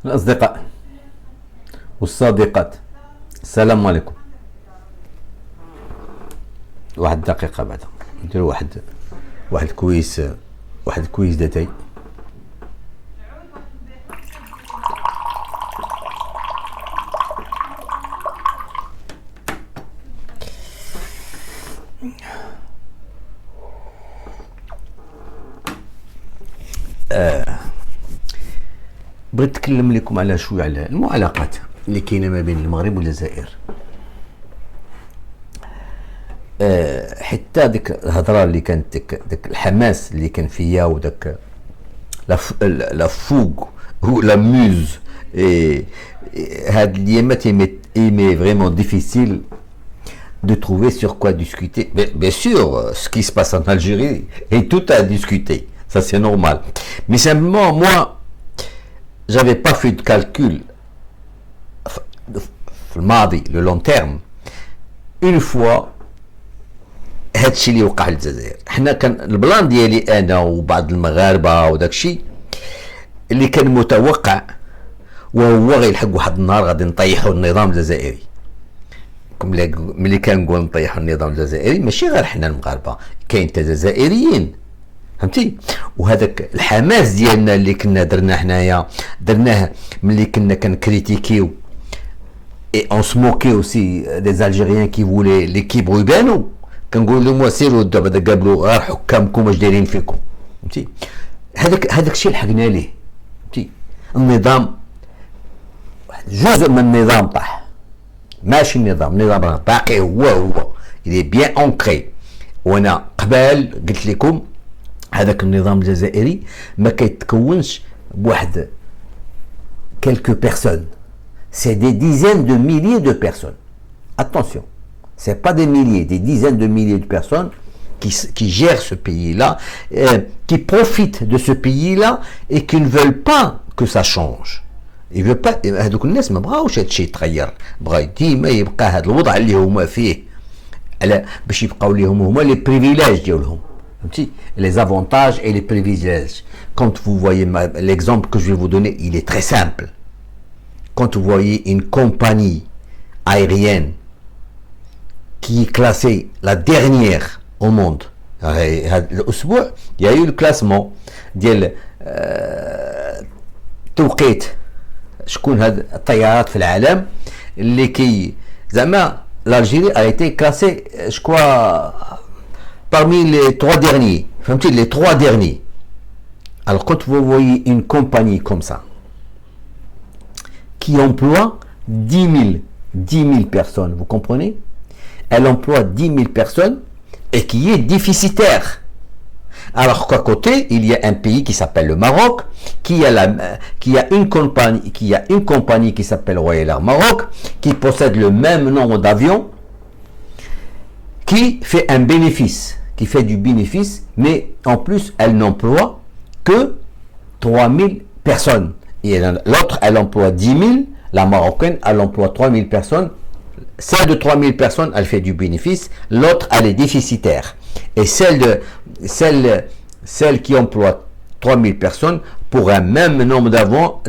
الأصدقاء والصديقات، السلام عليكم. واحد دقيقة بعد نديرو واحد كويس داتاي. بغيت نتكلم لكم على شويه على المعالقات اللي كاينه ما بين المغرب والجزائر. حتى ديك الهضره اللي كانت داك الحماس اللي كان فيا وداك لا فوق ou la muse et هاد اليامات il vraiment difficile de trouver sur quoi discuter. Bien sûr, ce qui se passe en Algérie est tout à discuter, ça c'est normal. Mais simplement, moi, j'avais pas fait de calcul le long terme. Une fois هادشي اللي وقع للجزائر، حنا كان البلان ديالي انا وبعض المغاربه وداك الشيء اللي كان متوقع، وهو غيلحق واحد النهار غادي نطيحوا النظام الجزائري. ملي كنقول نطيحوا النظام الجزائري ماشي غير حنا المغاربه، كاين حتى جزائريين، فهمتي؟ وهذاك الحماس ديالنا اللي كنا درنا حنايا درناه ملي كنا كنكريتيكيو اي اون سموكي اوسي دي الجيريان كي فولي لي كيبغوا يبانوا، كنقول لهم سيروا دابا قابلوا غير حكامكم اش دايرين فيكم، فهمتي؟ هذاك الشيء لحقنا ليه، فهمتي؟ النظام جزء من النظام طاح، ماشي النظام راه باقي هو اللي بيان اونكري. وانا قبل قلت لكم هذاك النظام الجزائري ما كيتكونش بواحد quelques personnes, c'est des dizaines de milliers de personnes. Attention, c'est pas des milliers, des dizaines de milliers de personnes qui gèrent ce pays-là, qui profitent de ce pays-là et qui ne veulent pas que ça change. Ils veulent pas. هذوك الناس ما بغاوش هادشي يتغير، بغا ديما يبقى هذا الوضع اللي هما فيه على باش يبقاو ليهم هما لي بريفيليج ديالهم، فهمتي؟ les avantages et les privilèges. Quand vous voyez l'exemple que je vais vous donner, il est très simple. Quand vous voyez une compagnie aérienne qui est classée la dernière au monde, الأسبوع il y a eu le classement ديال توقيت شكون هاد الطيارات في العالم اللي كي زعما l'Algérie a été classée je crois parmi les 3 derniers, فهمتي؟ les 3 derniers. Alors quand vous voyez une compagnie comme ça qui emploie 10 000 personnes, vous comprenez? Elle emploie 10 000 personnes et qui est déficitaire. Alors qu'à côté, il y a un pays qui s'appelle le Maroc, qui a une compagnie qui s'appelle Royal Air Maroc, qui possède le même nombre d'avions, qui fait un bénéfice, qui fait du bénéfice, mais en plus, elle n'emploie que 3 000 personnes. Et l'autre, elle emploie 10 000, la marocaine, elle emploie 3 000 personnes. Celle de 3 000 personnes, elle fait du bénéfice, l'autre, elle est déficitaire. Et celle qui emploie 3 000 personnes, pour un même nombre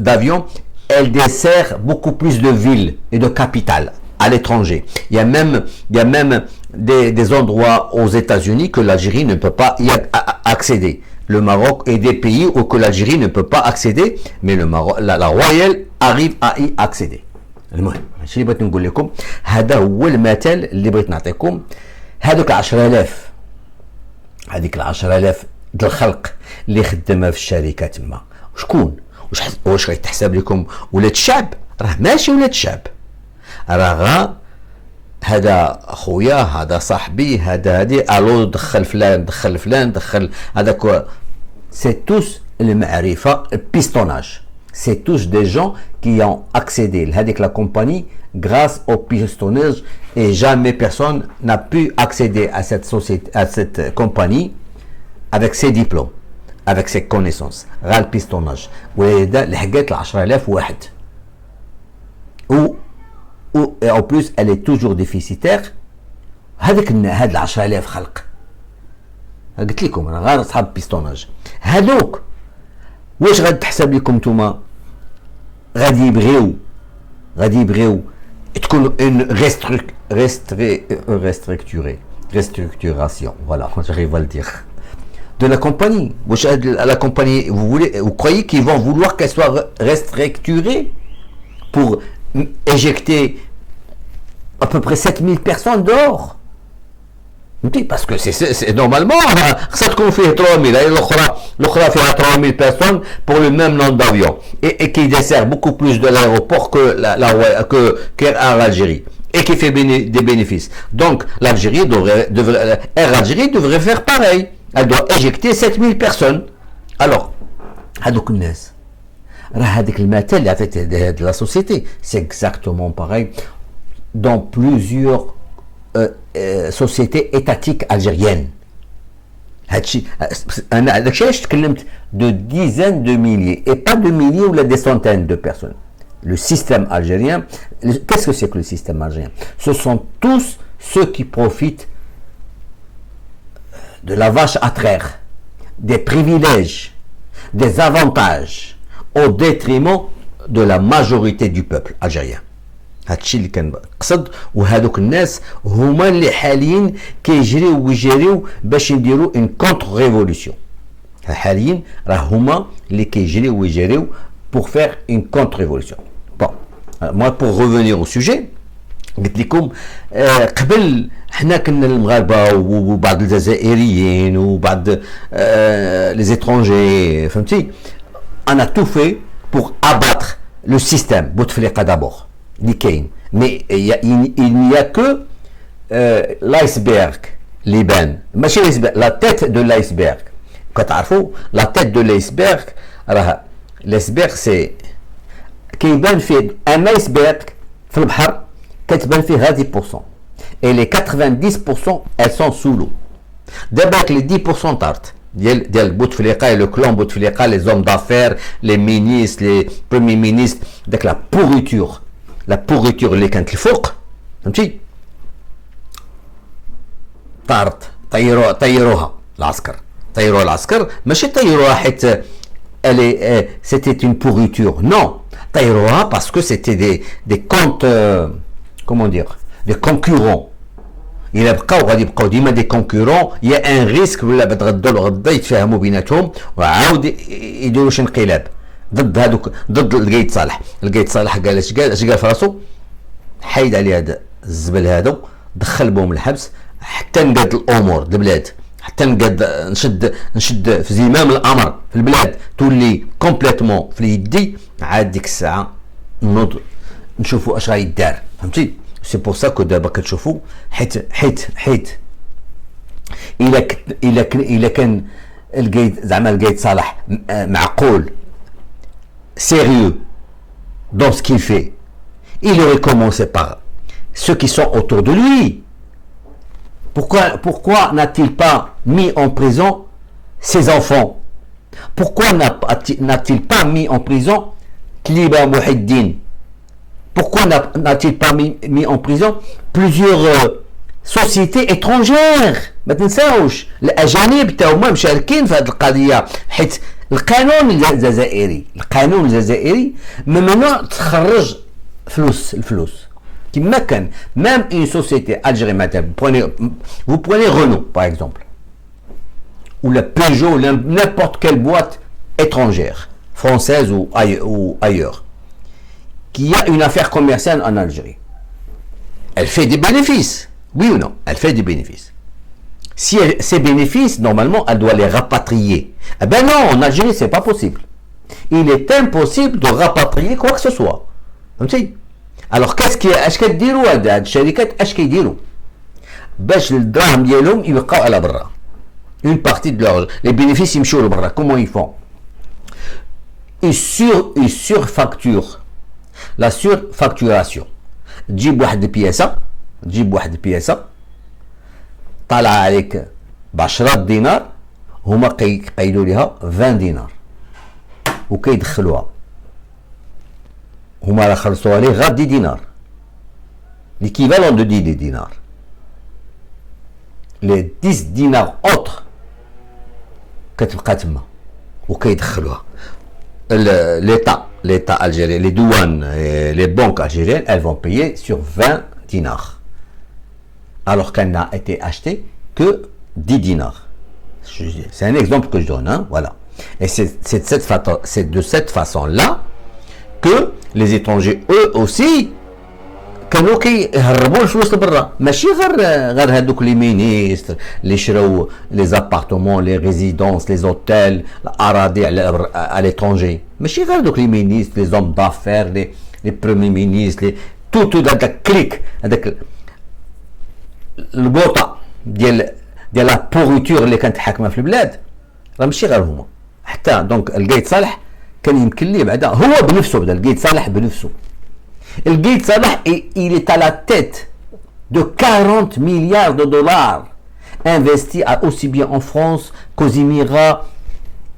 d'avions, elle dessert beaucoup plus de villes et de capitales à l'étranger. Il y a même des endroits aux États-Unis que l'Algérie ne peut pas y accéder. Le Maroc et des pays où que l'Algérie ne peut pas accéder, mais la Royale arrive à y accéder. المهم هادشي اللي بغيت نقول لكم، هذا هو المثال اللي بغيت نعطيكم. هذوك 10,000 هذيك 10,000 د الخلق اللي خدامه في الشركه تما، شكون؟ واش غيتحسب لكم ولاد الشعب؟ راه ماشي ولاد الشعب، راه هذا خويا، هذا صاحبي، هذا هادي، الو دخل فلان دخل فلان دخل هذاك. سي توس المعرفه بيستوناج، سي توس دي جون qui ont accédé à la compagnie grâce au pistonnage, et jamais personne n'a pu accéder à cette société, à cette compagnie avec ses diplômes, avec ses connaissances. غير pistonnage. وهذا لحقت 10,000 واحد. Et en plus elle est toujours déficitaire. هاد 10,000 خلق قلت لكم انا غير اصحاب بيستوناج. هادوك واش غتحسب لكم نتوما غادي يبغيو تكون une restructuration, voilà, j'arrive à le dire, de la compagnie. La compagnie, vous croyez qu'ils vont vouloir qu'elle soit restructurée pour éjecter à peu près 7000 personnes dehors? Parce que c'est normalement, ça qu'on fait 3000, l'autre fait 3000 personnes pour le même nombre d'avions et qui dessert beaucoup plus de l'aéroport que Air Algérie et qui fait des bénéfices. Donc l'Algérie Air Algérie devrait faire pareil. Elle doit éjecter 7000 personnes. Alors, هذوك الناس راه هذيك المثل اللي عطيت de la société, c'est exactement pareil dans plusieurs sociétés étatiques algériennes. Je parle de dizaines de milliers et pas de milliers ou des centaines de personnes. Le système algérien, qu'est-ce que c'est que le système algérien? Ce sont tous ceux qui profitent de la vache à traire, des privilèges, des avantages au détriment de la majorité du peuple algérien. هادشي اللي كنقصد، وهذوك الناس هما اللي حاليا كيجريو ويجريو باش يديروا ان كونتر ريفولوسيون. حاليا راه هما اللي كيجريو ويجريو pour faire une contre révolution. Bon, moi pour revenir au sujet قلت لكم قبل حنا كنا المغاربه وبعض الجزائريين وبعض les étrangers فهمتي. on a tout fait pour abattre le système Bouteflika d'abord. Mais il n'y a que l'iceberg Liban, la tête de l'iceberg. Quand la tête de l'iceberg, l'iceberg c'est كيبان فيه un iceberg في البحر كتبان فيه 10% et les 90% elles sont sous l'eau. D'abord les 10% طارت ديال بوتفليقه et le clan Bouteflika, les hommes d'affaires, les ministres, les premiers ministres, avec la pourriture اللي كانت الفوق فهمتي طارت. طيروها العسكر ماشي طيروها حيت c'était une pourriture, non, طيروها parce que c'était des comptes comment dire, des concurrents. إلا بقاو غادي يبقاو ديما دي كونكورون، يا ان ريسك ولا بعد غدا يتفاهموا بيناتهم وعاود يديروا شي انقلاب ضد هذوك، ضد القايد صالح قال اش قال في راسو؟ حيد عليه هذا الزبل هذا، دخل بهم الحبس حتى نقاد الامور البلاد، حتى نقاد نشد في زمام الامر في البلاد تولي كومبليتمون في يدي. عاد ديك الساعه نوض نشوفوا اش غيدار فهمتي. سي بور سا كو دابا كتشوفوا حيت الا كان القايد صالح معقول sérieux dans ce qu'il fait, il aurait commencé par ceux qui sont autour de lui. Pourquoi n'a-t-il pas mis en prison ses enfants? Pourquoi n'a-t-il pas mis en prison Kliba Mouhiddin? Pourquoi n'a-t-il pas mis en prison plusieurs sociétés étrangères؟ ما تنساوش الأجانب تا هما مشاركين في هذه القضية، حيت القانون الجزائري ممنوع تخرج الفلوس كما كان. même une société algérienne مثلا vous prenez Renault par exemple ou la Peugeot ou n'importe quelle boîte étrangère française ou ailleurs qui a une affaire commerciale en Algérie, elle fait des bénéfices, oui ou non? Elle fait des bénéfices. Si ces bénéfices, normalement, elle doit les rapatrier. Eh ben non, en Algérie, c'est pas possible. Il est impossible de rapatrier quoi que ce soit. Alors, اش كديروا هاد الشركات اش كيديروا باش الدراهم ديالهم يبقاو على برا؟ Une partie de les bénéfices يمشيو لبرا. Comment ils font? Ils surfacturent. La surfacturation. تجيب واحد البياسة طالع عليك ب10 دينار، هما قيدوا لها 20 دينار وكيدخلوها، هما راه خلصوها ليه غير 10 دينار، l'équivalent de 10 دينار. les 10 دينار autres كتبقى تما وكيدخلوها. l'état l'État algérien, les douanes, et les banques algériennes, elles vont payer sur 20 dinars. Alors qu'elle n'a été achetée que 10 dinars. C'est un exemple que je donne, hein, voilà. Et c'est de cette façon-là que les étrangers, eux aussi, كانوا كيهربوا الفلوس لبرا ماشي غير هذوك لي مينيستر اللي شراو لي زابارتمون لي ريزيدونس لي زوتيل الاراضي على ليترونجي ماشي غير دوك لي مينيستر لي زوم دافير لي برومي مينيستر لي تو هذاك كليك هذاك البوطه ديال لا بوريتور اللي كانت حاكمه في البلاد راه ماشي غير هما حتى دونك القايد صالح كان يمكن ليه بعدا هو بنفسه بدا القايد صالح بنفسه. Le Guide Salah, il est à la tête de 40 milliards de dollars investis aussi bien en France qu'aux Émirats.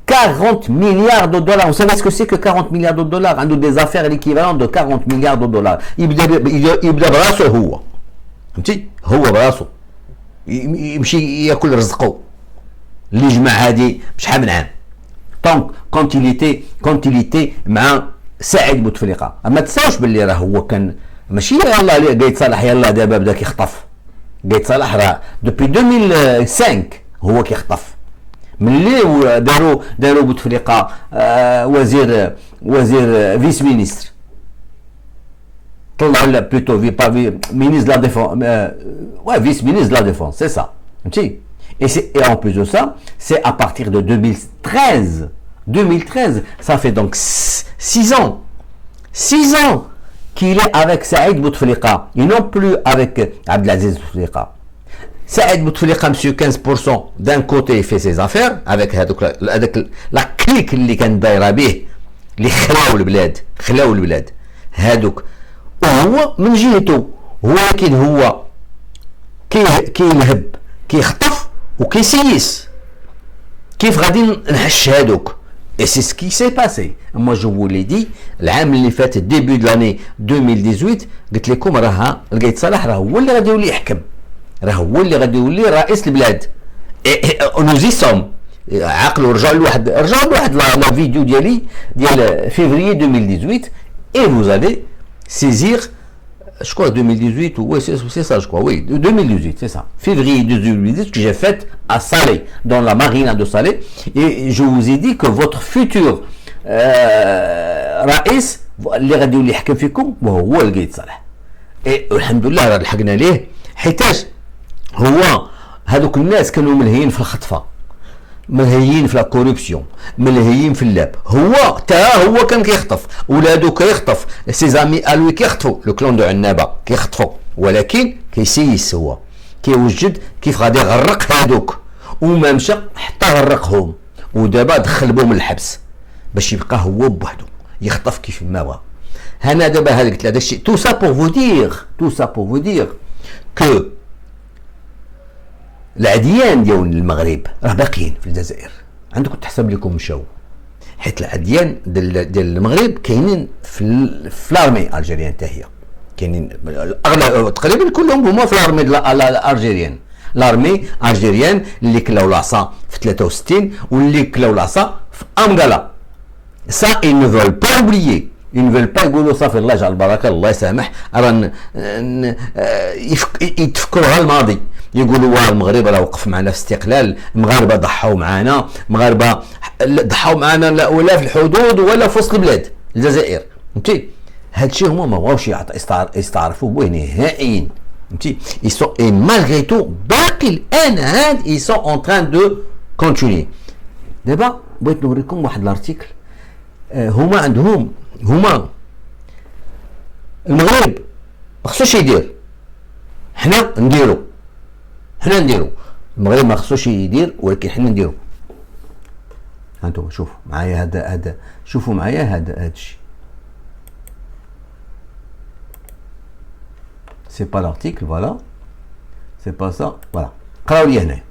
40 milliards de dollars. Vous savez ce que c'est que 40 milliards de dollars? On a des affaires l'équivalent de 40 milliards de dollars. Il بدأ براسه هو. فهمتي؟ هو براسه. يمشي ياكل رزقه. اللي جمع هذه بشحال من عام. Donc quand il était مع سعيد بوتفليقه اما تنساوش باللي راه هو كان ماشي يلاه قايد صالح يلاه دابا بدا كيخطف. قايد صالح راه دوبي 2005 هو كيخطف ملي داروا بوتفليقه وزير فيس مينيستر طلعوا بلوتو مينيستر لا ديفونس فيس مينيستر لا ديفونس سي سا فهمتي. Et en plus de ça, c'est à partir de 2013, ça fait donc 6 ans. 6 ans qu'il est avec Saïd Bouteflika. Et non plus avec Abdelaziz Bouteflika. Saïd Bouteflika, monsieur 15%, d'un côté, il fait ses affaires avec la clique اللي كان دايره به اللي خلاو البلاد هذوك. وهو من جهته ولكن هو كيلهب كيخطف وكيسيس كيف غادي نحش هذوك. Et c'est ce qui s'est passé. Moi je vous l'ai dit, العام اللي فات début de l'année 2018 قلت لكم راه القايد صالح راه هو اللي غادي يولي يحكم. راه هو اللي غادي يولي رئيس البلاد. نوزي سوم عقلوا رجعوا لواحد لا فيديو ديالي ديال فيفري 2018 et vous allez saisir je crois 2018 ou ouais c'est ça je crois oui 2018 c'est ça février 2018 que j'ai fait à Salé dans la marina de Salé et je vous ai dit que votre futur رئيس اللي غادي يولي يحكم فيكم وهو القايد صالح. et الحمد لله راه لحقنا ليه حيتاش هو هذوك الناس كانوا ملهيين في الخطفه ملهيين في لا كوربسيون ملهيين في اللعب. هو كان كيخطف ولادو كيخطف سيزامي الوي كيخطفوا لو كلون دو عنابه كيخطفوا ولكن كيسيس هو كيوجد كيف غادي يغرق هذوك وما مشى حتى غرقهم ودابا دخل بهم الحبس باش يبقى هو بوحدو يخطف كيف ما بغا. هنا دابا هذا قلت هذا الشيء تو سا بور فو دير كو العديان ديال المغرب راه باقيين في الجزائر. عندكم تحسب لكم مشاو حيت العديان ديال المغرب كاينين في لارمي الجيريان حتى هي كاينين تقريبا كلهم هما في لارمي الجيريان. لارمي الجيريان اللي كلاو العصا في 63 واللي كلاو العصا في امغالا. سا ils ne veulent pas oublier. ils ne veulent pas يقولوا صافي الله يجعل البركه الله يسامح راه يتفكروا على الماضي يقولوا واه المغرب راه وقف معنا في استقلال المغاربه ضحوا معنا المغاربه ضحوا معنا ولا في الحدود ولا في وسط البلاد الجزائر فهمتي. هادشي هما ما بغاوش يستعرفوا به نهائيا فهمتي. اي مالغري تو باقي الان هاد اي سون اون تران دو كونتيني. دابا بغيت نوريكم واحد الارتيكل هما عندهم المغرب ما خصوش يدير حنا نديرو المغرب ما خصوش يدير ولكن حنا نديرو. هانتوما شوفوا معايا هذا شوفوا معايا هذا الشيء سي با لارتيكل فوالا سي با سا فوالا قراو لي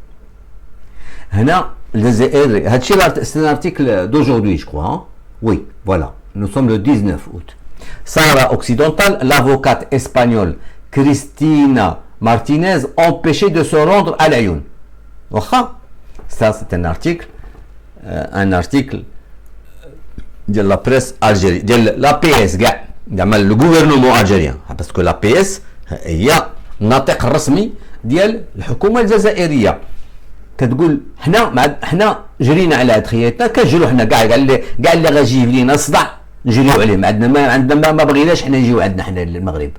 هنا الجزائر هادشي سي لارتيكل دوجوردي جو كوا oui voilà nous sommes le 19 août. Sahara occidentale, l'avocate espagnole Cristina Martinez empêchée de se rendre à l'Ayoun. Ça c'est un article ديال لا بريس الجيري ديال لا بي اس كاع زعما لو غوفرنمون الجيريان باسكو لا بي اس هي الناطق الرسمي ديال الحكومه الجزائريه كتقول حنا جرينا على هاد خياتنا كنجرو حنا كاع اللي غاجي يجيب لينا صداع نجريو عليه ما عندنا ما بغيناش حنا نجيو عندنا حنا المغرب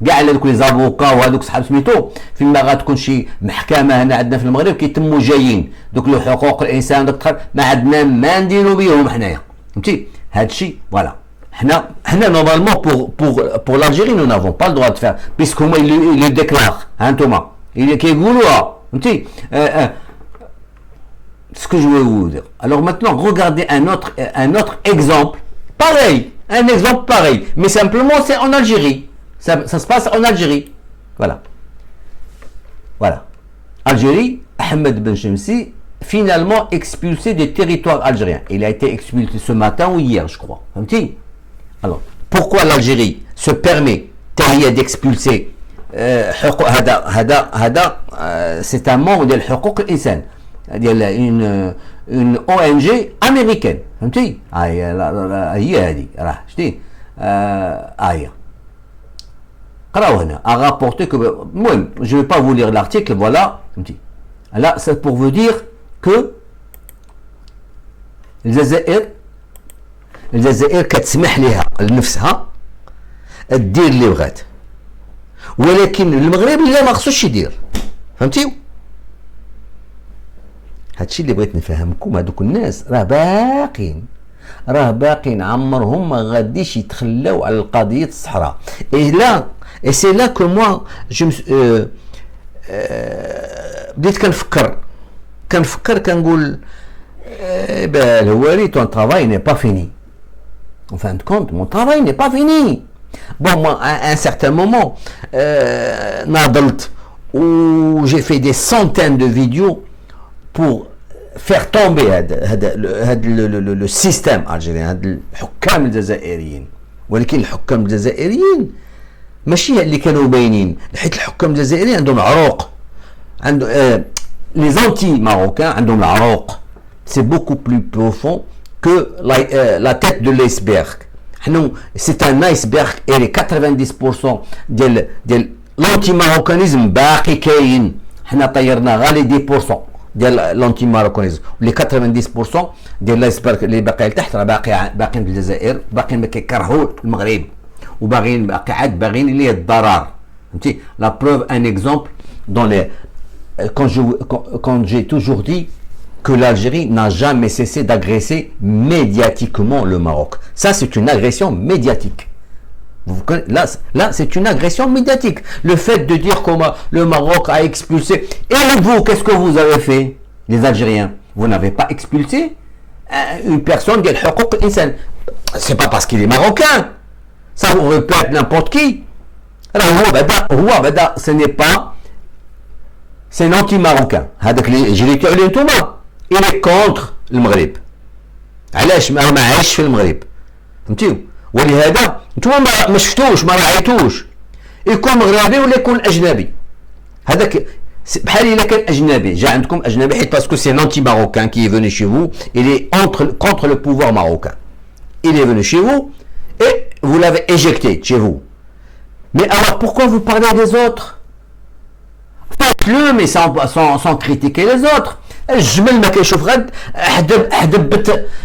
كاع على دوك لي زافوكا وهذوك صحاب سميتو فيما غتكون شي محكمه هنا عندنا في المغرب كيتموا جايين دوك له حقوق الانسان دوك ما عندنا ما نديرو بهم حنايا فهمتي هادشي فوالا حنا نورمالمون بور لالجيري نو نافون با الدروا دو فير بيسكو هما اللي ديكلار ها انتوما اللي كيقولوها فهمتي ce que je vais vous dire. Alors maintenant, regardez un autre exemple, pareil, un exemple pareil, mais simplement c'est en Algérie. Ça se passe en Algérie. Voilà. Voilà. Algérie, Ahmed Ben Chemsi, finalement expulsé des territoires algériens. Il a été expulsé ce matin ou hier, je crois. Alors, pourquoi l'Algérie se permet d'expulser c'est un membre de l'Huquq al-Insan. une ONG américaine فهمتي هي هذه راه شتي هي قراو هنا a rapporté que المهم je vais pas vous lire l'article voilà فهمتي là c'est pour vous dire que الجزائر كتسمح لها لنفسها دير اللي بغات ولكن المغرب لا ما خصوش يدير فهمتيو هادشي اللي بغيت نفهمكم هادوك الناس راه باقين عمرهم ما غاديش يتخلاو على القضيه الصحراء اي سي لا كو موا جو بديت كنفكر كنقول الهواري ton travail n'est pas fini en fin de compte mon travail n'est pas fini bon moi à un certain moment ناضلت où j'ai fait des centaines de vidéos pour faire tomber le système algérien هاد الحكام الجزائريين ولكن الحكام الجزائريين ماشي اللي كانوا باينين حيت الحكام الجزائريين عندهم عروق عندهم لي زانتي ماروكان عندهم العروق c'est beaucoup plus profond que la tête de l'iceberg حنا c'est un iceberg et les 90% ديال l'anti marocanisme باقي كاين حنا طيرنا غير لي 10% ديال لونتي ماروكانيزم ولي 90% ديال لايسبرغ اللي باقي لتحت راه باقيين في الجزائر باقيين ما كيكرهوا المغرب وباغيين باغيين اللي هي الضرر فهمتي لا بروف ان اكزومبل دون لي quand j'ai toujours dit que l'Algérie n'a jamais cessé d'agresser médiatiquement le Maroc. Ça c'est une agression médiatique. Là, c'est une agression médiatique. Le fait de dire comment le Maroc a expulsé. Et vous, qu'est-ce que vous avez fait, les Algériens? Vous n'avez pas expulsé une personne qui a le Huquq al-Insan. C'est pas parce qu'il est marocain. Ça aurait pu être n'importe qui. Alors, ce n'est pas. C'est un anti-marocain. Il est contre le Maghreb. علاش ما عايش في المغرب فهمتيو ولهذا نتوما ما شفتوش ما راعيتوش يكون مغربي ولا يكون اجنبي هذاك بحال الا كان اجنبي جا عندكم اجنبي حيت باسكو سي نانتي ماروكان كي فوني شي فو il est contre le pouvoir marocain il est venu chez vous et vous l'avez éjecté chez vous mais alors pourquoi vous parlez des autres faites-le mais sans critiquer les autres الجمل ما كيشوف غير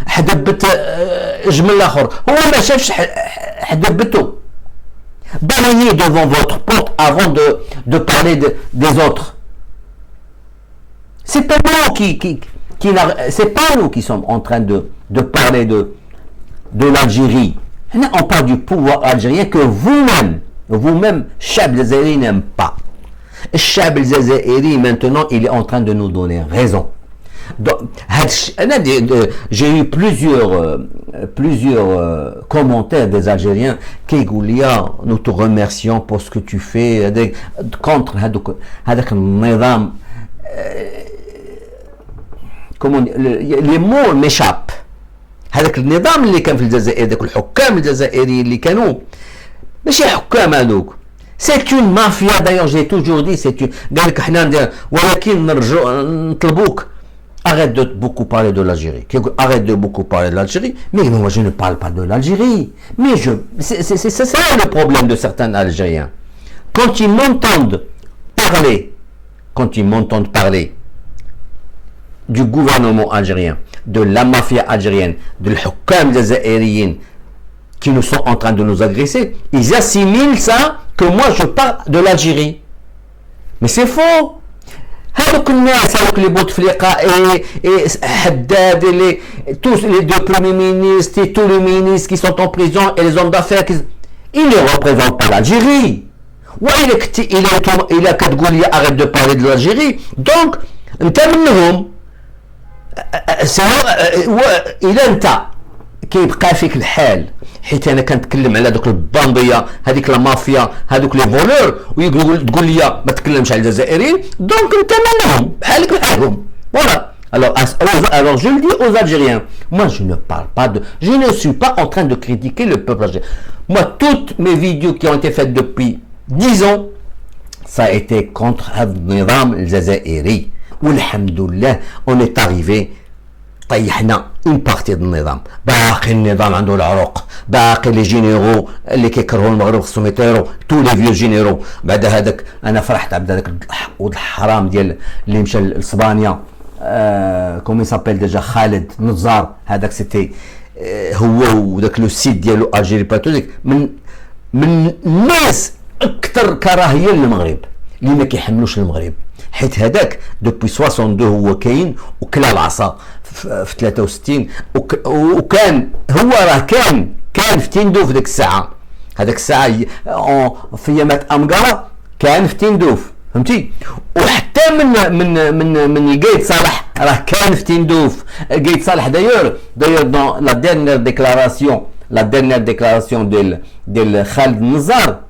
حدبت جمل الاخر هو ما شافش حدبته balayez devant votre porte avant de parler des autres c'est pas nous c'est pas nous qui sommes en train de parler de l'Algérie on parle du pouvoir algérien que vous-même الشعب الجزائري n'aime pas الشعب الجزائري maintenant il est en train de nous donner raison. Donc, j'ai eu plusieurs commentaires des Algériens qui disent nous te remercions pour ce que tu fais contre هذاك النظام comment les mots m'échappent هذاك النظام اللي كان في الجزائر ذاك الحكام الجزائريين اللي كانوا ماشي حكام هذوك c'est une mafia d'ailleurs j'ai toujours dit c'est une قال لك حنا ولكن نرجو نطلبوك arrête de beaucoup parler de l'Algérie. Arrête de beaucoup parler de l'Algérie. Mais moi, je ne parle pas de l'Algérie. Mais c'est ça le problème de certains Algériens. Quand ils m'entendent parler du gouvernement algérien, de la mafia algérienne, de l'Hukam jazairiyin qui nous sont en train de nous agresser, ils assimilent ça que moi je parle de l'Algérie. Mais c'est faux. Les Bouteflika et Haddad, tous les deux premiers ministres et tous les ministres qui sont en prison et les hommes d'affaires, ils ne représentent pas l'Algérie. Il a Kadgoulia, arrête de parler de l'Algérie. Donc, الى انت كيبقى فيك الحال حيت انا كنتكلم على دوك البانديه هذيك لا مافيا هذوك لي فولور ويقول تقول لي ما تكلمش على الجزائريين دونك انت منهم بحالك بحالهم فوالا. Alors je le dis aux Algériens, moi je ne suis pas en train de critiquer le peuple algérien. Moi toutes mes vidéos qui ont été faites depuis 10 ans, ça a été contre النظام الجزائري. والحمدلله on est arrivé طيحنا اون بارتي د النظام. باقي النظام عنده العروق، باقي لي جينيرو اللي كيكرهوا المغرب خصهم يطيروا، تو لي فيو جينيرو. بعد هذاك انا فرحت عبد هذاك ولد الحرام ديال اللي مشى لاسبانيا كومي سابيل ديجا خالد نزار، هذاك سيتي هو وداك لو سيت ديالو الجيري باتوليك من الناس اكثر كراهيه للمغرب اللي ما كيحملوش المغرب. حيت هذاك دوبي 62 هو كاين وكلا العصا في 63 وكان هو راه كان في تندوف ديك الساعه. هذاك الساعه في يامات امقره كان في تندوف فهمتي. وحتى من القايد صالح راه كان في تندوف. القايد صالح دايور دون لا ديرنيير ديكلاراسيون ديال خالد النزار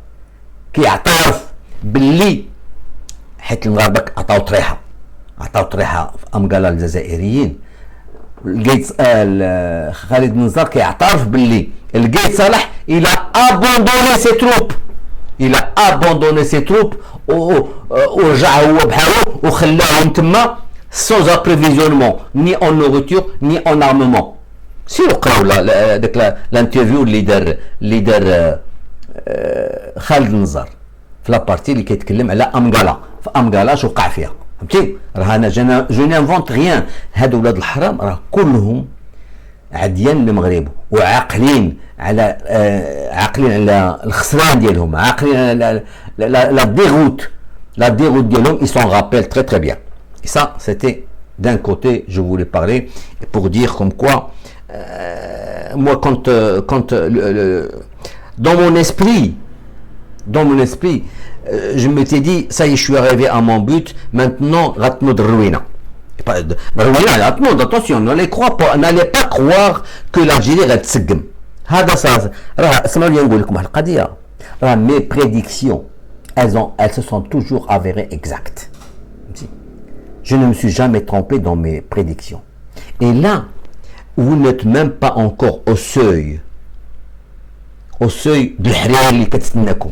كيعترف باللي حيت المغاربه عطاو طريحه في امقاله الجزائريين. القايد خالد النزار كيعترف باللي القايد صالح الى ابوندوني سي تروب ورجع هو بحالو وخلاهم تما سوز ابريفيزيونمون ني اون نوريتور ني اون ارممون. سيروا قراو داك الانترفيو اللي دار خالد النزار في لابارتي اللي كيتكلم على امقاله. في امقاله شو وقع فيها فهمتي. راه انا جو نانفونت غيان. هادو ولاد الحرام راه كلهم عديان المغرب وعاقلين على الخسران ديالهم، عاقلين على لا ديغوت ديالهم. ils s'en rappellent très très bien. Et ça c'était d'un côté je voulais parler pour dire comme quoi moi quand dans mon esprit je m'étais dit ça y est, je suis arrivé à mon but, maintenant Ratnoud Rouina. Attention, n'allez pas croire que l'Algérie va تسقم. هذا صار راه اسمعوا لي نقول لكم واحد القضيه. راه mes prédictions elles se sont toujours avérées exactes. Je ne me suis jamais trompé dans mes prédictions. Et là vous n'êtes même pas encore au seuil de الحرير اللي كتستناكم,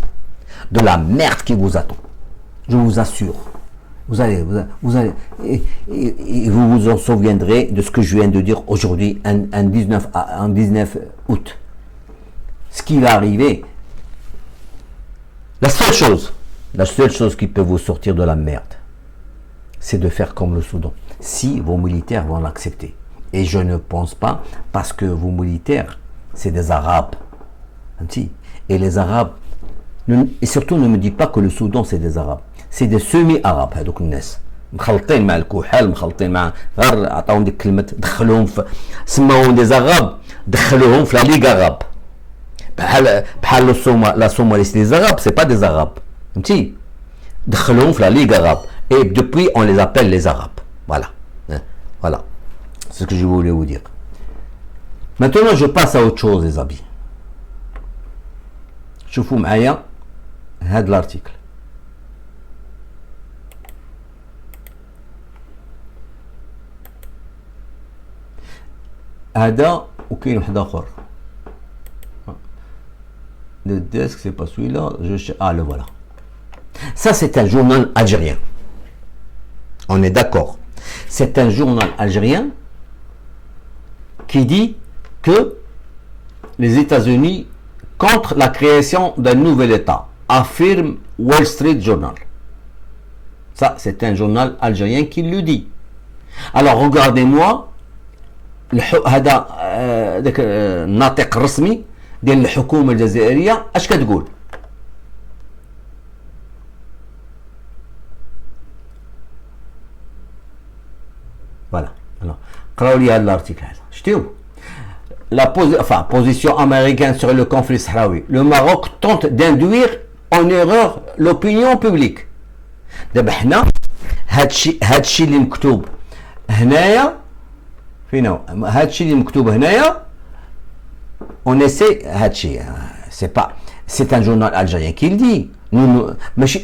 de la merde qui vous attend. Je vous assure. Vous allez, et vous vous en souviendrez de ce que je viens de dire aujourd'hui, en 19 août. Ce qui va arriver, la seule chose qui peut vous sortir de la merde, c'est de faire comme le Soudan. Si vos militaires vont l'accepter. Et je ne pense pas, parce que vos militaires, c'est des Arabes. Et les Arabes, et surtout ne me dites pas que le Soudan c'est des Arabes. C'est des semi-arabes هذوك الناس مخلطين مع الكحال, مخلطين مع غير عطاهم ديك كلمه دخلوهم سماوهم دي زغاب, دخلوهم في لا ليغ عرب بحال لا Somalie c'est des arabes, c'est pas des arabes فهمتي. دخلوهم في لا ليغ عرب et depuis on les appelle les arabes. Voilà c'est ce que je voulais vous dire. Maintenant je passe à autre chose les amis. شوفوا معايا هذا الارتيكل. هذا وكاين واحد اخر. Le desk c'est pas celui-là, le voilà. Ça c'est un journal algérien. On est d'accord. C'est un journal algérien qui dit que les États-Unis contre la création d'un nouvel État, affirme Wall Street Journal. Ça, c'est un journal algérien qui le dit. Alors, regardez-moi, هذا ذاك الناطق الرسمي ديال الحكومة الجزائرية اش كتقول. Voilà. Alors, قراو لي هذا الارتيكل هذا. شتيو؟ Position américaine sur le conflit sahraoui. Le Maroc tente d'induire en erreur l'opinion publique. دابا حنا هادشي اللي مكتوب هنايا فينا، هادشي اللي مكتوب هنايا on essaie هادشي c'est un journal algérien qui le dit.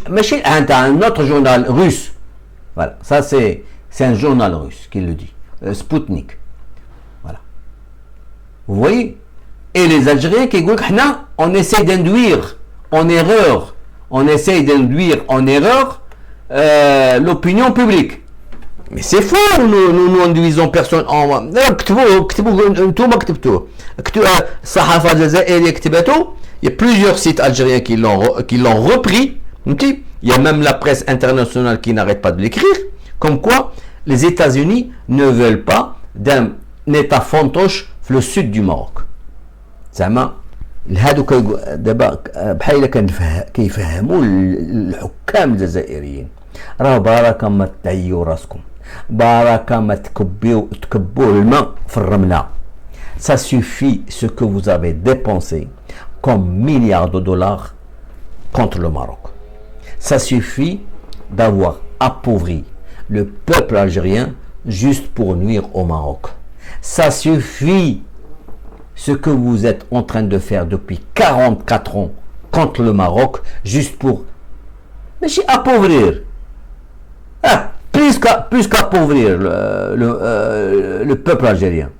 ماشي un autre journal russe. Voilà, ça c'est un journal russe qui le dit. Sputnik. Voilà. Vous voyez? Et les Algériens qui disent حنا on essaie d'induire en erreur, l'opinion publique. Mais c'est faux, nous induisons personne en... Il y a plusieurs sites algériens qui l'ont repris. Il y a même la presse internationale qui n'arrête pas de l'écrire. Comme quoi, les États-Unis ne veulent pas d'un État fantoche le sud du Maroc. زعما هادو دابا بحال الا كيفهموا الحكام الجزائريين راه بركه ما تعيوا راسكم، بركه ما تكبوا الماء في الرمله. Ça suffit ce que vous avez dépensé comme milliards de dollars contre le Maroc. Ça suffit d'avoir appauvri le peuple algérien juste pour nuire au Maroc. Ça suffit ce que vous êtes en train de faire depuis 44 ans contre le Maroc, juste pour appauvrir, plus qu'appauvrir le peuple algérien.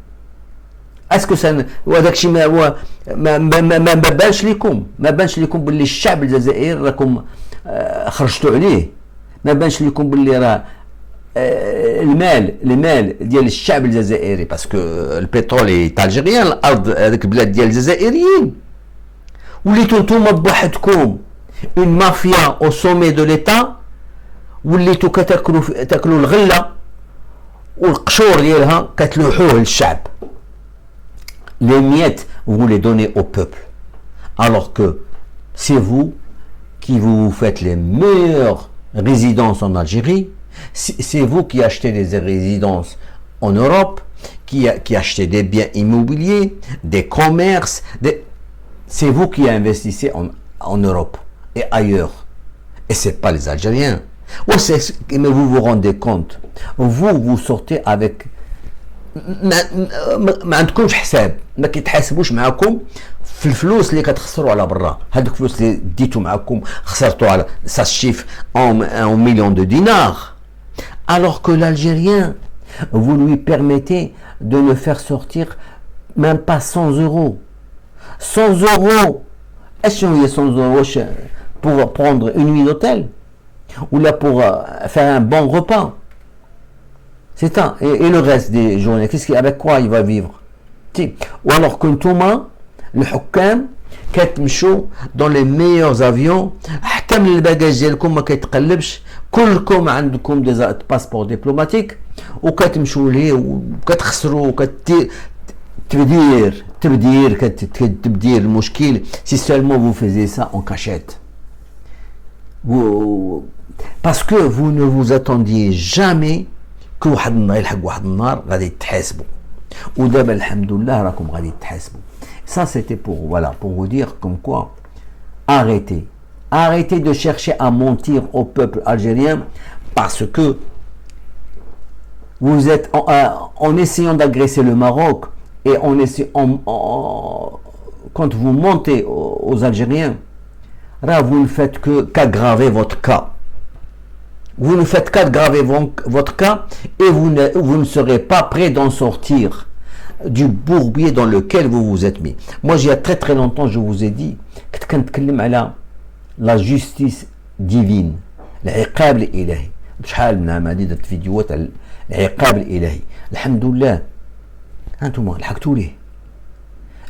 Est-ce que ça ما بانش لكم باللي الشعب الجزائري راكم خرجتوا عليه؟ ما بانش لكم باللي راه المال ديال الشعب الجزائري، باسكو البترول est algérien، الارض هذيك البلاد ديال الجزائريين. وليتو نتوما بوحدكم اون مافيا او سومي دو ليتا، وليتو تاكلوا الغله والقشور ديالها كتلوحوه للشعب. Les miettes, vous les donnez au peuple, alors que c'est vous qui vous faites les meilleures résidences en Algérie. C'est vous qui achetez des résidences en Europe, qui achetez des biens immobiliers, des commerces. C'est vous qui investissez en Europe et ailleurs. Et ce n'est pas les Algériens. Mais vous vous rendez compte. Vous sortez avec... ما عندكمش حساب، ما كيتحاسبوش معكم في الفلوس اللي كتخسروا على برا. هذوك الفلوس اللي ديتو معكم خسرتوا على ça chiffre en millions de dinars. Alors que l'Algérien, vous lui permettez de ne faire sortir même pas 100 euros. 100 euros. Est-ce qu'il y a 100 euros pour prendre une nuit d'hôtel? Ou là pour faire un bon repas? C'est ça. Et le reste des journées, avec quoi il va vivre? Ou alors que Thomas, le Hukam, كتمشوا dans les meilleurs avions، حتى من الباجاج ديالكم ما كيتقلبش، كلكم عندكم دي باسبور دبلوماتيك وكتمشوا ليه وكتخسروا تبدير المشكل. Si seulement vous faisiez ça en cachette. Parce que vous ne vous attendiez jamais que واحد النهار يلحق واحد النهار غادي تحاسبوا، ودابا الحمد لله راكم غادي تحاسبوا. Ça c'était pour vous dire comme quoi arrêtez de chercher à mentir au peuple algérien, parce que vous êtes en essayant d'agresser le Maroc et quand vous mentez aux Algériens, là vous ne faites qu'aggraver votre cas. Vous ne faites qu'aggraver votre cas et vous ne serez pas prêt d'en sortir du bourbier dans lequel vous vous êtes mis. Moi, il y a très très longtemps, je vous ai dit que la justice divine, العقاب الإلهي. بشحال من عام هادي درت فيديوهات على العقاب الالهي. الحمد لله هانتوما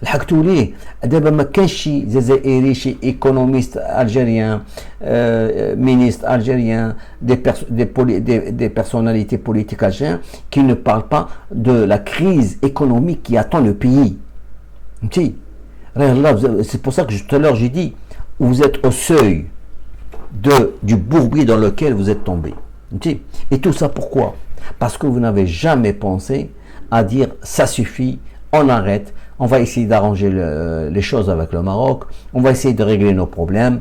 لحقتوا ليه دابا ما كانش شي جزائري شي ايكونوميست الجيريان مينيستر الجيريان des personnalités politiques algériennes qui ne parlent pas de la crise économique qui attend le pays. C'est pour ça que tout à l'heure j'ai dit, vous êtes au seuil du bourbier dans lequel vous êtes tombé. Et tout ça pourquoi? Parce que vous n'avez jamais pensé à dire ça suffit, on arrête, on va essayer d'arranger les choses avec le Maroc, on va essayer de régler nos problèmes,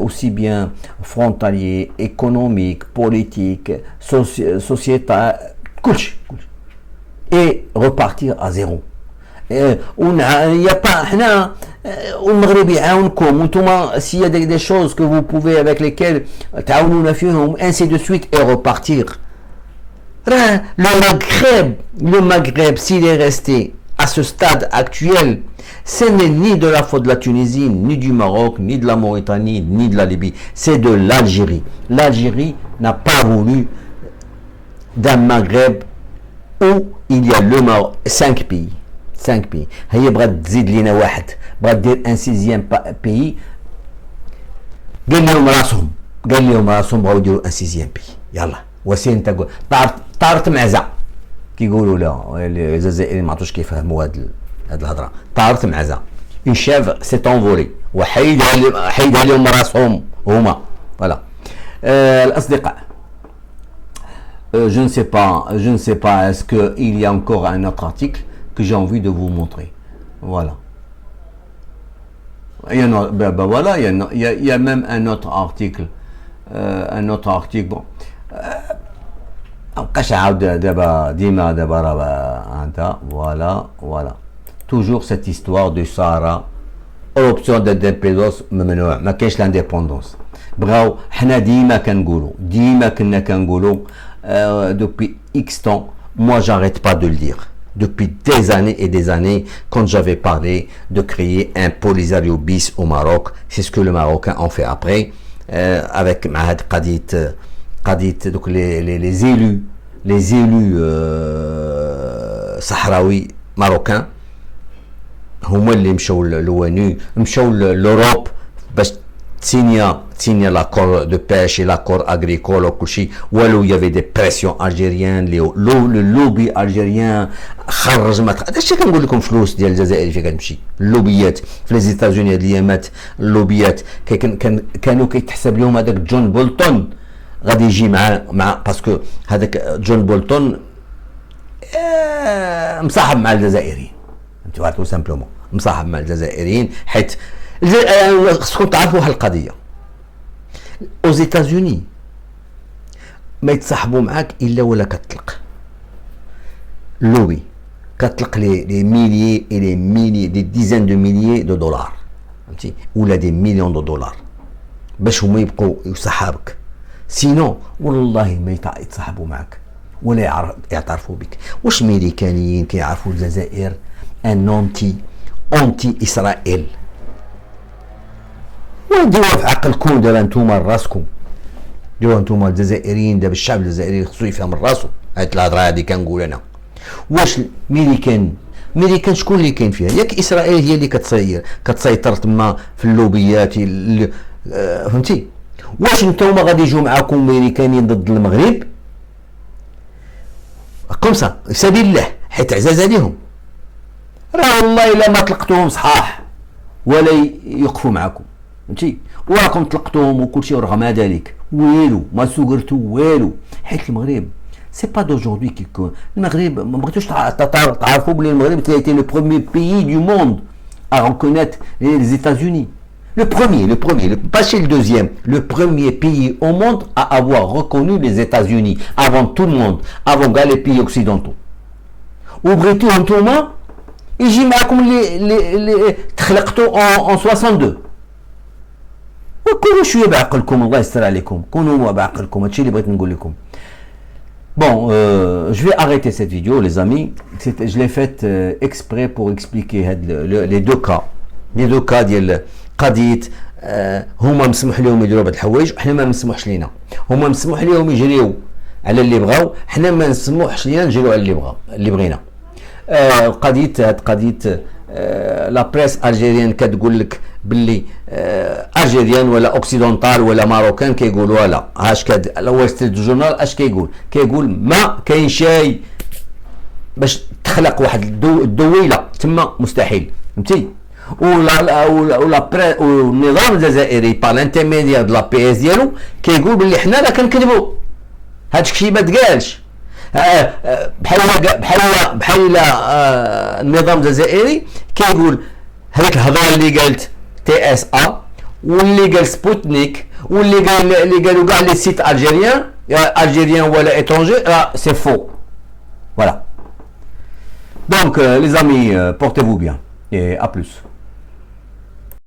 aussi bien frontaliers, économiques, politiques, sociétaux, et repartir à zéro. Il n'y a pas, s'il y a des choses que vous pouvez, avec lesquelles, ainsi de suite, et repartir. Le Maghreb, s'il est resté à ce stade actuel, ce n'est ni de la faute de la Tunisie, ni du Maroc, ni de la Mauritanie, ni de la Libye, c'est de l'Algérie. L'Algérie n'a pas voulu d'un Maghreb où il y a le Maroc, 5 pays. هي بغات تزيد لينا واحد، بغات دير ان سيزيام بيي، قال لهم راسهم بغاو يديروا ان سيزيام بيي. يلا وسين انت طارت معزه كيقولوا لا الجزائريين ما عرفتوش كيفهموا هاد الهضره. طارت معزه اون شاف سي انفولي وحيدها لهم راسهم هما. فوالا الاصدقاء، je ne sais pas est-ce que il y a encore un autre article que j'ai envie de vous montrer. Voilà. Il y a même un autre article. Bon. Voilà. Toujours cette histoire de Sahara. Option d'indépendance, ما كاينش l'indépendance. بغاو حنا ديما كنقولوا depuis X temps. Moi j'arrête pas de le dire. Depuis des années et des années, quand j'avais parlé de créer un Polisario bis au Maroc, c'est ce que les Marocains ont fait après, avec Mahad Qadit, donc les élus sahraouis marocains, هما اللي مشاو للONU, مشاو l'Europe باش signer l'accord de pêche et l'accord agricole ou كلشي. ولو il y avait des pressions algériennes, le lobby algérien خرج ما هادشي كنقول لكم فلوس ديال الجزائر فين كتمشي اللوبيات في لي زيتازوني هاد الايامات. اللوبيات كانوا كيتحسب لهم هذاك جون بولتون غادي يجي مع باسكو هذاك جون بولتون مصاحب مع الجزائريين، فهمتوا تو سامبلومون مصاحب مع الجزائريين. حيت خصكم تعرفوا واحد القضيه، aux États-Unis ما يتصاحبوا معاك الا ولا كتطلق لوبي، كتطلق لي ميليي et les milliers des dizaines de milliers de dollars، فهمتي، ولا des millions de dollars باش هما يبقوا يصاحبك. سينو والله ما يتصاحبوا معاك ولا يعترفوا بك. واش الميريكانيين كيعرفوا الجزائر ان انتي اسرائيل؟ وديروها في عقلكم دابا نتوما راسكم، ديروها نتوما الجزائريين. دابا الشعب الجزائري خصو يفهم راسو. هاد الهضره هادي كنقول انا، واش الميريكان شكون اللي كاين فيها؟ ياك اسرائيل هي اللي كتسيطر تما في اللوبيات، فهمتي؟ واش نتوما غادي يجوا معاكم امريكانيين ضد المغرب كومسا سبيل الله حيت عزاز عليهم؟ راه والله الا ما طلقتوهم صحاح ولا يقفوا معاكم، فهمتي؟ وراكم طلقتوهم وكلشي ورغم ذلك والو ما سوغرتو والو. حيت المغرب سي با دوجوردي كي المغرب ما بغيتوش تعرفوا بلي المغرب تي لو بروميير بيي دو موند à reconnaître les États-Unis. Le premier, pas chez le deuxième, le premier pays au monde à avoir reconnu les États-Unis, avant tout le monde, avant les pays occidentaux. وبغيتو نتوما يجي معكم اللي تخلقتوا en 62. وكونوا شويه بعقلكم، الله يستر عليكم، كونوا بعقلكم. هادشي اللي بغيت نقول لكم. Bon, je vais arrêter cette vidéo, les amis. Je l'ai faite exprès pour expliquer les deux cas. Les deux cas ديال قضيه هما مسموح لهم يديروا بهاد الحوايج وحنا ما مسموحش لينا. هما مسموح لهم يجريو على اللي بغاو، حنا ما نسموحش لينا نجريو على اللي بغينا. قضيه لا بريس الجيريان كتقول لك باللي الجيريان ولا اوكسيدونتال ولا ماروكان كيقولوا لا، اش وول ستريت جورنال اش كيقول ما كاين شيء باش تخلق واحد الدويله تما، مستحيل، فهمتي. والنظام الجزائري با لانترميديير دو لا بي اس ديالو كيقول باللي حنا راه كنكذبوا، هادشي الشيء ما تقالش. بحال النظام الجزائري كيقول هذيك الهضره اللي قالت تي اس ا واللي قال سبوتنيك واللي قالوا كاع لي سيت الجيريان ولا ايترونجي سي فو. Voilà. Donc les amis, portez-vous bien et à plus.